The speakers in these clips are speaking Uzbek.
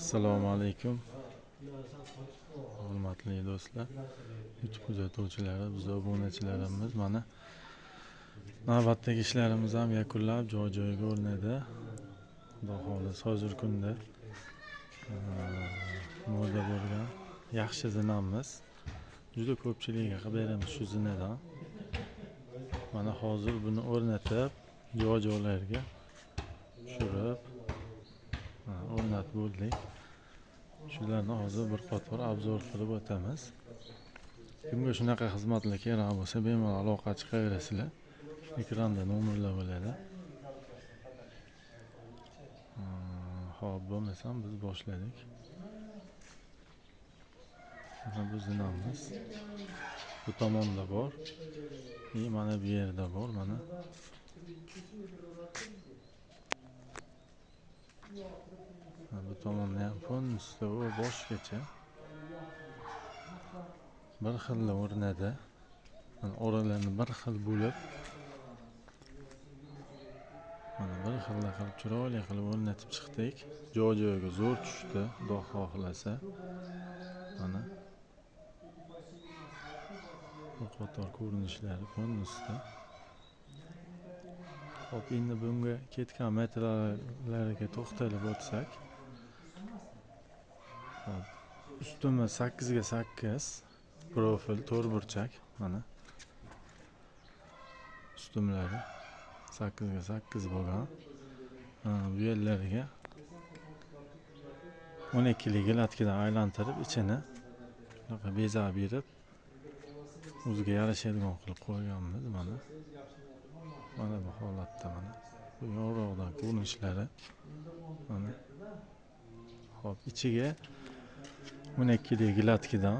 Assalomu alaykum. Hurmatli do'stlar, YouTube kuzatuvchilari, biz obunachilarimiz mana navbatdagi ishlarimiz ham yakunlab joy-joyiga o'rnadi. Xudo xohlasa hozirgi kunda mo'lda bo'lgan yaxshi zinamiz. Juda ko'pchilikga qilib beramiz shu zinadan. Mana hozir buni o'rnatib, joy-joylarga tushirib o'rnatib bo'ldik. Shularni hozir bir qator obzor qilib o'tamiz. Kimga shunaqa xizmatlar kerak bo'lsa, bemalol aloqa chiqaverasizlar. Ekranda nomerlar bo'ladi. Xo'p, bo'lmasam biz boshladik. Mana bu zinamiz. Bu tomonda bor. Mana bu yerda bor, mana. Bu tomonda ham fon ustovi boshgacha bir xil o'rnada, oralarni bir xil bo'lib, mana bir xil qilib chiroyli qilib o'rnatib chiqdik. Joy-joyiga zo'r tushdi, Xudo xohlasa. Mana bu qator ko'rinishlari fon ustida. Hop, endi bunga ketgan materiallarga to'xtalib o'tsak. Ustimi 8 ga 8 profil to'rtburchak, mana. Ustumlari 8 ga 8 bo'lgan. Bu yerlariga 12 lik latkadan aylantirib, ichini shunaqa bezab berib, o'ziga yarashadigan qilib qo'yganmiz, mana. Mana bu holatda, mana. Bu yorug'dan ko'rinishlari, mana. Hop, ichiga 12 lik latkadan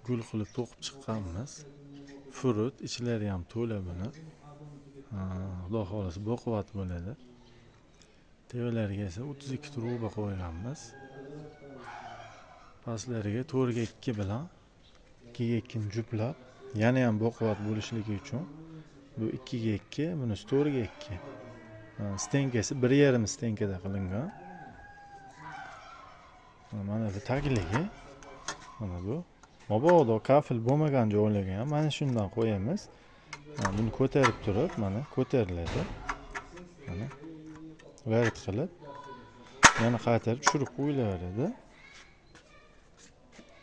gul qilib to'qib chiqqanmiz. Furut, ichlari ham to'la buni. Xudo xohlasa baquvvat bo'ladi. Tevalariga esa 32 truba qo'yganmiz. Pastlariga 4 ga 2 bilan 2 ga 2 ni juplab, yana ham baquvvat bo'lishligi uchun bu 2 ga 2, bunisi 4 ga 2. Stenkasi 1,5 stenkada qilingan. Mana bu tagligi. Mana bu. Mabodo kafil bo'lmagan joylarga ham mana shundan qo'yamiz. Buni ko'tarib turib, mana ko'tariladi. Mana varit qilib, yana qaytarib tushirib qo'yilaveradi.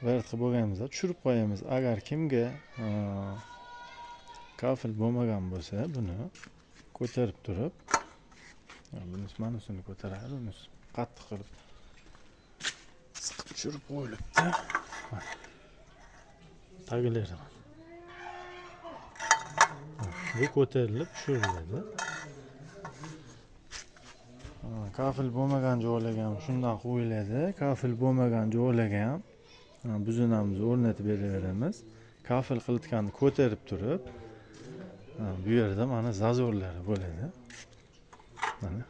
Varit qilib bo'lganimizda tushirib qo'yamiz. Agar kimga kafil bo'lmagan bo'lsa, buni ko'tarib turib, bunisi mana shuni ko'taradi, bunisi qattiq qilib siqib tushirib qo'yilibdi. Taglari. Bu ko'tarilib tushiriladi. Kafil bo'lmagan joylarga ham shundan qo'yiladi. Kafil bo'lmagan joylarga ham bu zinamizni o'rnatib beraveramiz. Kafil qilitganni ko'tarib turib, bu yerda mana zazorlari bo'ladi. Mana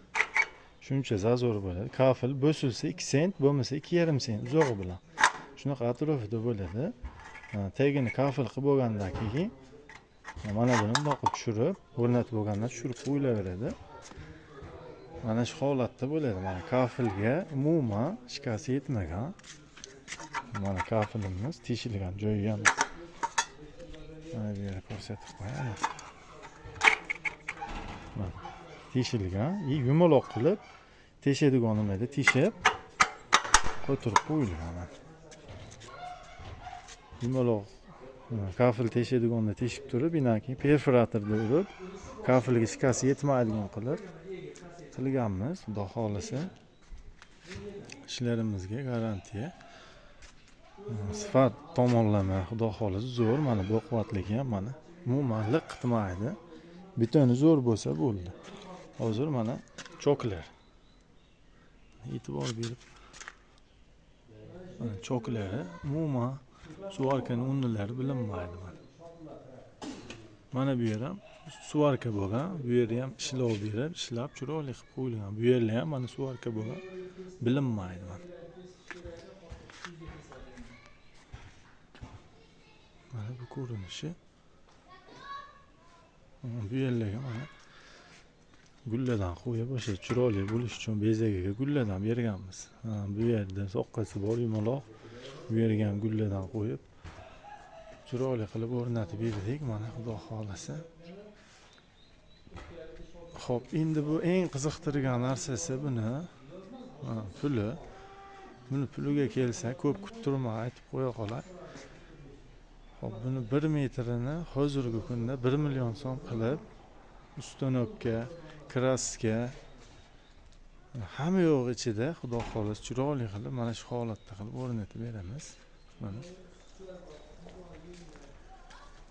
shuncha zazor bo'ladi. Kafil bo'silsa 2 sent, bo'lmasa 2,5 sent uzog'i bilan. Shunaqa atrofida bo'ladi. Tagini kafil qilib bo'lgandan keyin mana buni bundoq tushirib, o'rnatib bo'lgandan tushirib qo'yilaveradi. Mana shu holatda bo'ladi. Mana kafilga umuman shikast yetmagan. Mana kafilimiz teshilgan joyi ham. Mana bu yerga ko'rsatib qo'yamiz. Mana teshilgan, yumaloq qilib teshadigan nimada teshib qo'ytirib qo'yilgan. Yumaloq kafil teshadiganda teshib turib, indan keyin perforatorda urib, kafilga shikast yetmaydigan qilib qilganmiz. Xudo xohlasa ishlarimizga garantiya. Sifat tomonlama xudo xohlasa zo'r, mana bu quvvatligi ham mana umuman liq qitmaydi. Betoni zo'r bo'lsa bo'ldi. Hozir mana choklar. E'tibor berib, mana choklari umuman suvarkani unnilari bilinmaydi. Mana bu yer ham suvarka bo'lgan, bu yerda ham ishlov berib, ishlab chiroyli qilib qo'yilgan. Bu yerlar ham mana suvarka bo'lgan, bilinmaydi. Mana bu ko'rinishi. Bu yerlarga mana gulladan qo'yib o'sha chiroyli bo'lish uchun bezagiga gulladan berganmiz. Bu yerda soqqasi bor yumaloq. Bu yerga ham gulladan qo'yib chiroyli qilib o'rnatib berdik. Mana xudo xolasa. Xo'p, endi bu eng qiziqtirgan narsasi buni puli. Buni puliga kelsa, ko'p kuttirmay aytib qo'ya qolay. Xo'p, buni 1 metrini hozirgi kunda 1 million so'm qilib, ustanokka, kraska hamma yo'q ichida xudo xolos chiroyli qilib mana shu holatda qilib o'rnatib beramiz. Mana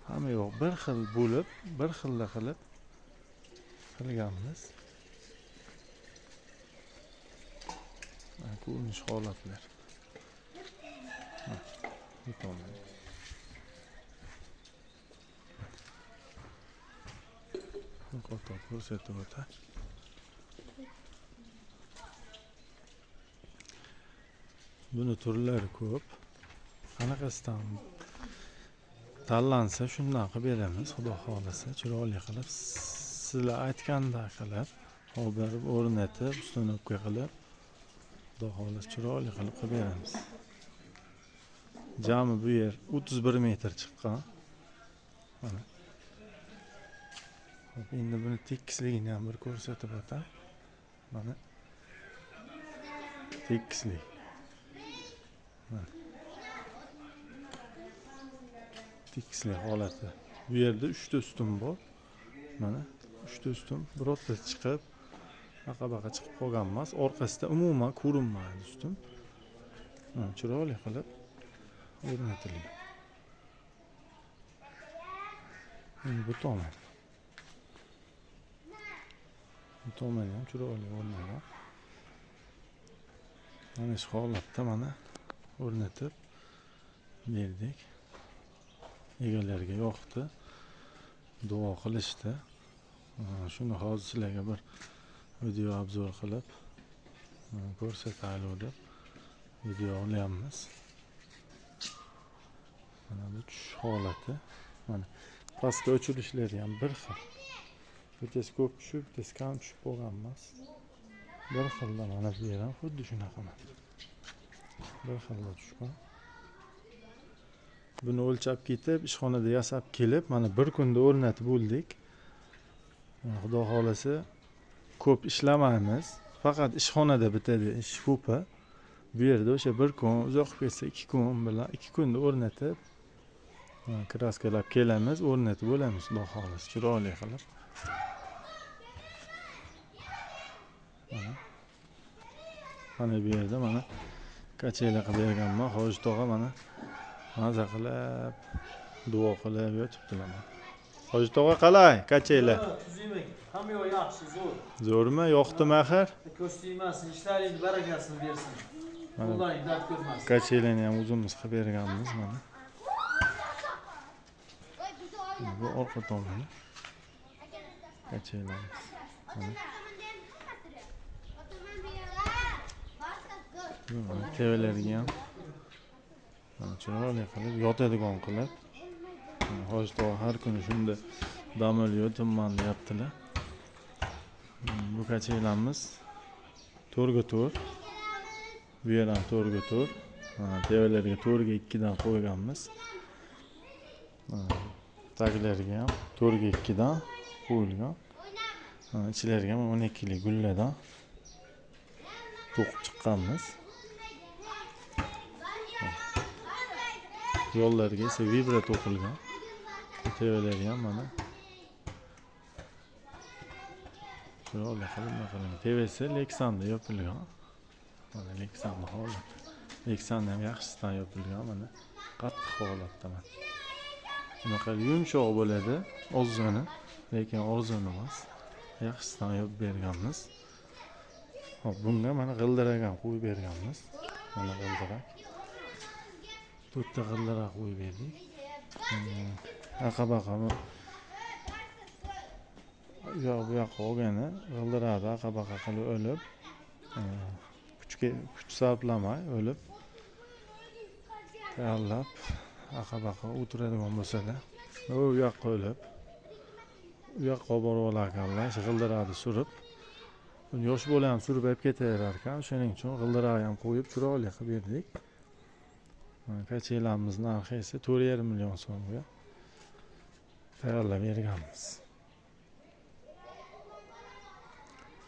hamma yo'q bir xil bo'lib, bir xilda qilib qilganmiz. Ko'rinish holatlar. Qo'toq ko'rsatib o'tay. Buni turlari ko'p. Qanaqasidan tanlansa shundan qilib beramiz. Xudo xolasa chiroyli qilib, sizlar aytgandek qilib, berib o'rnatib, ustanokka qilib, xudo xolasa chiroyli qilib beramiz. Jami bu yer 31 metr chiqqan. Mana. Xo'p, endi buni tekisligini ham bir ko'rsatib o'tay. Mana tekislik. Mana. Tekislik holati. Bu yerda 3 ta ustun bor. Mana 3 ta ustun birorta chiqib, baqa chiqib qolgan emas. Orqasida umuman ko'rinmaydi ustun. Mana chiroyli qilib o'rnatilgan. Endi bu tomon. Bu tomon ham chiroyli o'rnagan. Mana shu holatda mana o'rnatib berdik. Egalariga yoqdi. Duo qilishdi. Shuni hozir sizlarga bir video obzor qilib ko'rsataylik deb video olyapmiz. Mana bu tush holati. Mana pastga o'chirishlari ham bir xil. Bittasi ko'p tushib, bittasi kam tushib bo'lgan emas. Bir xilda mana bu yer ham xuddi shunaqa. Bir xilda tushgan. Buni o'lchab ketib, ishxonada yasab kelib, mana bir kunda o'rnatib bo'ldik. Xudo xolasa ko'p ishlamaymiz. Faqat ishxonada bitadi ish ko'pi. Bu yerda o'sha bir kun, uzoq ketsa 2 kun bilan 2 kunda o'rnatib, kraskalab kelamiz, o'rnatib bo'lamiz, xudo xolasa chiroyli qilib. Mana bu yerda mana kachela qilib berganman. Hoji tog'a mana maza qilib, duo qilib yotibdilar. Hoji tog'a qalay? Kachela. Tuzayman. Hamma yo'q yaxshi, zo'r. Zo'rmi? Yoqdimi axir? Ko'rsatmasin, ishlaringiz barakasini bersin. Qo'llaring dard ko'rmasin. Kachelani ham o'zimiz qilib berganmiz mana. Bu orqa tomoni. Kachelamiz. Mana tevalarga ham chiroyli qilib yotadigan qilib. Hoji tog'a har kuni shunda dam olib tinman deyaptilar. Bu kachelamiz to'rga to'r. Bu yer ham to'rga to'r. Tevalarga to'rga 2 dan qo'yganmiz. Taglariga ham to'rga 2 dan qo'yilgan. Ichlariga ham 12 lik gulladan to'qib chiqqanmiz. Yo'llarga esa vibra to'qilgan. Tevalarga ham mana chiroyli qilib qilingan. Tevasi Lexanda yopilgan. Mana Lexanda holati. Lexanda ham yaxshisidan yopilgan mana. Qattiq holatda mana. Bunaqa yumshoq bo'ladi, ozg'ini, lekin ozg'in emas. Yaxshisidan yopib berganmiz. Hop, bunga mana g'ildirak ham qo'yib berganmiz. Mana g'ildirak. 4 ta g'ildirak qo'yib berdik. Aqabaqami bu yoqqa olgani g'ildirakni aqabaqa qilib o'lib, kuch sarflamay o'lib, tayyorlab aqabaqa o'tiradigan bo'lsa-da, u yoqqa o'lib, u yoqqa borib olarkanlar, g'ildirakni surib Buni yosh bola ham surib olib ketaverar ekan. Shuning uchun g'ildirak ham qo'yib chiroyli qilib berdik. Kachelamiz narxi esa 4,5 million so'mga tayyorlab berganmiz.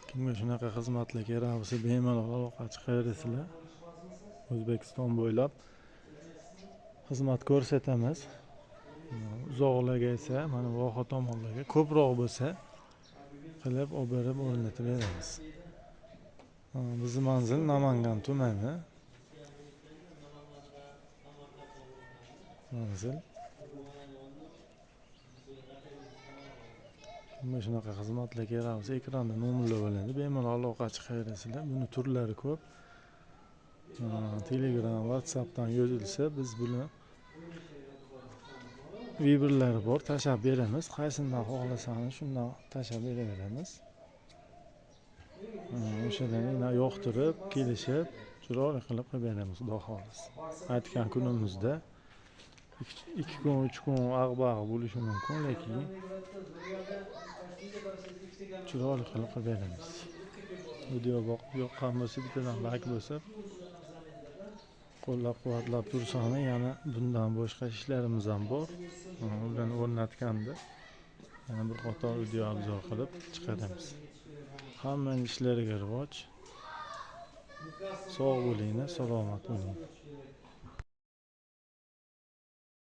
Kimga shunaqa xizmatlar kerak bo'lsa bemalol aloqa chiqaverasizlar. O'zbekiston bo'ylab xizmat ko'rsatamiz. Uzoqlarga esa mana voha tomonlarga ko'proq bo'lsa qilib olib berib o'rnatib beramiz. Bizning manzil Namangan tumani. Manzil. Kimga shunaqa xizmatlar kerak bo'lsa ekranda nomerlar bo'ladi. Bemalol aloqa chiqaverasizlar. Buni turlari ko'p. Telegram, WhatsAppdan yozilsa biz buni Viberlari bor, tashab beramiz. Qaysidan xohlasangiz shundan tashab beraveramiz. O'shadan yoqtirib, kelishib, chiroyli qilib beramiz, xudo xohlasa. Aytgan kunimizda 2 kun, 3 kun ag'bag'i bo'lishi mumkin, lekin chiroyli qilib beramiz. Video yoqqan bo'lsa, bittadan like bosib, qo'llab-quvvatlab tursangiz, yana bundan boshqa ishlarimiz ham bor. Ularni o'rnatganda yana bir qator video obzor qilib chiqaramiz. Hammaning ishlariga rivoj. Sog' bo'linglar, salomat bo'ling.